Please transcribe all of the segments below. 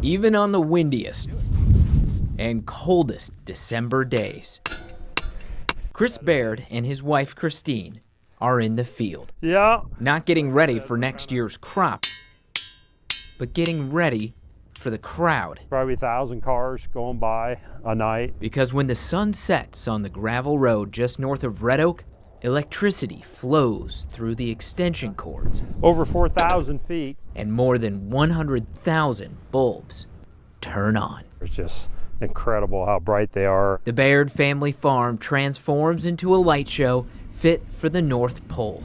even on the windiest and coldest December days. Chris Baird and his wife Christine are in the field. Yeah. Not getting ready for next year's crop, but getting ready for the crowd. Probably 1,000 cars going by a night. Because when the sun sets on the gravel road just north of Red Oak, electricity flows through the extension cords. Over 4,000 feet. And more than 100,000 bulbs turn on. It's just incredible how bright they are. The Baird family farm transforms into a light show fit for the North Pole.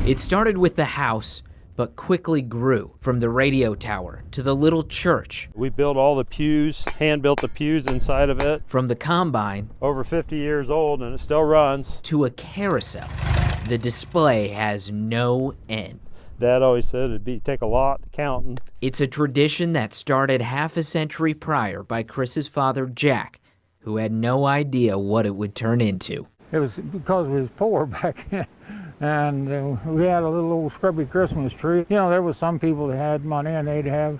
It started with the house, but quickly grew from the radio tower to the little church. We built all the pews, hand-built the pews inside of it. From the combine, over 50 years old and it still runs, to a carousel. The display has no end. Dad always said it'd take a lot counting. It's a tradition that started half a century prior by Chris's father, Jack, who had no idea what it would turn into. It was because we was poor back then. And we had a little old scrubby Christmas tree. You know, there was some people that had money and they'd have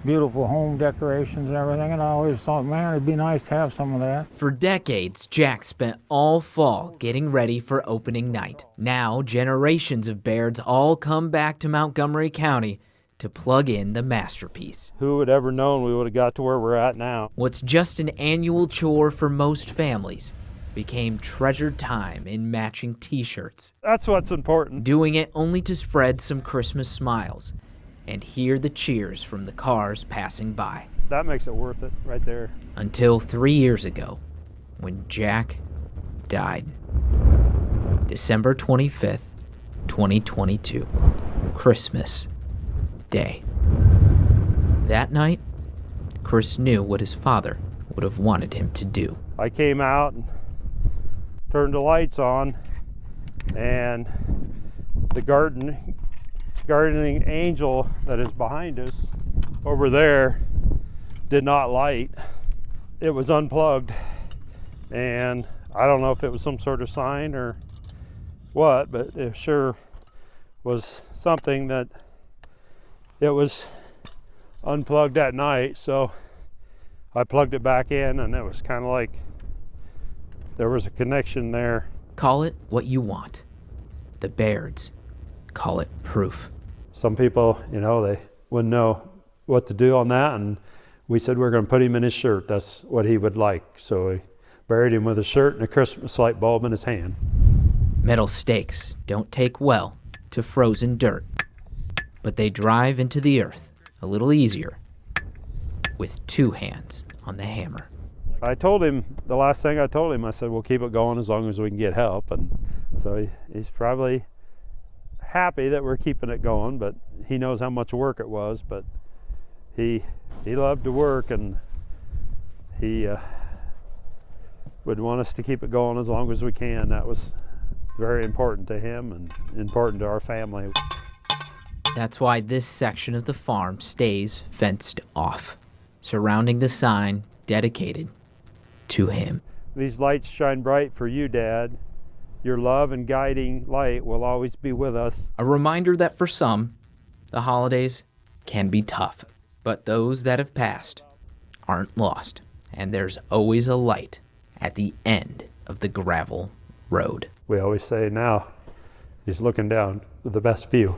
beautiful home decorations and everything, and I always thought, man, it'd be nice to have some of that. For decades, Jack spent all fall getting ready for opening night. Now, generations of Bairds all come back to Montgomery County to plug in the masterpiece. Who would ever known we would have got to where we're at now? What's just an annual chore for most families became treasured time in matching t-shirts. That's what's important. Doing it only to spread some Christmas smiles and hear the cheers from the cars passing by. That makes it worth it right there. Until 3 years ago, when Jack died. December 25th, 2022, Christmas Day. That night, Chris knew what his father would have wanted him to do. I came out and turned the lights on, and the gardening angel that is behind us over there did not light. It was unplugged, and I don't know if it was some sort of sign or what, but it sure was something that it was unplugged at night. So I plugged it back in, and it was kind of like there was a connection there. Call it what you want. The Bairds call it proof. Some people, they wouldn't know what to do on that, and we said we're going to put him in his shirt. That's what he would like. So we buried him with a shirt and a Christmas light bulb in his hand. Metal stakes don't take well to frozen dirt, but they drive into the earth a little easier with two hands on the hammer. I told him, the last thing I told him, I said, we'll keep it going as long as we can get help. And so he's probably happy that we're keeping it going, but he knows how much work it was. But he loved to work, and he would want us to keep it going as long as we can. That was very important to him and important to our family. That's why this section of the farm stays fenced off, surrounding the sign dedicated to him. These lights shine bright for you, Dad. Your love and guiding light will always be with us. A reminder that for some, the holidays can be tough, but those that have passed aren't lost, and there's always a light at the end of the gravel road. We always say now, he's looking down with the best view.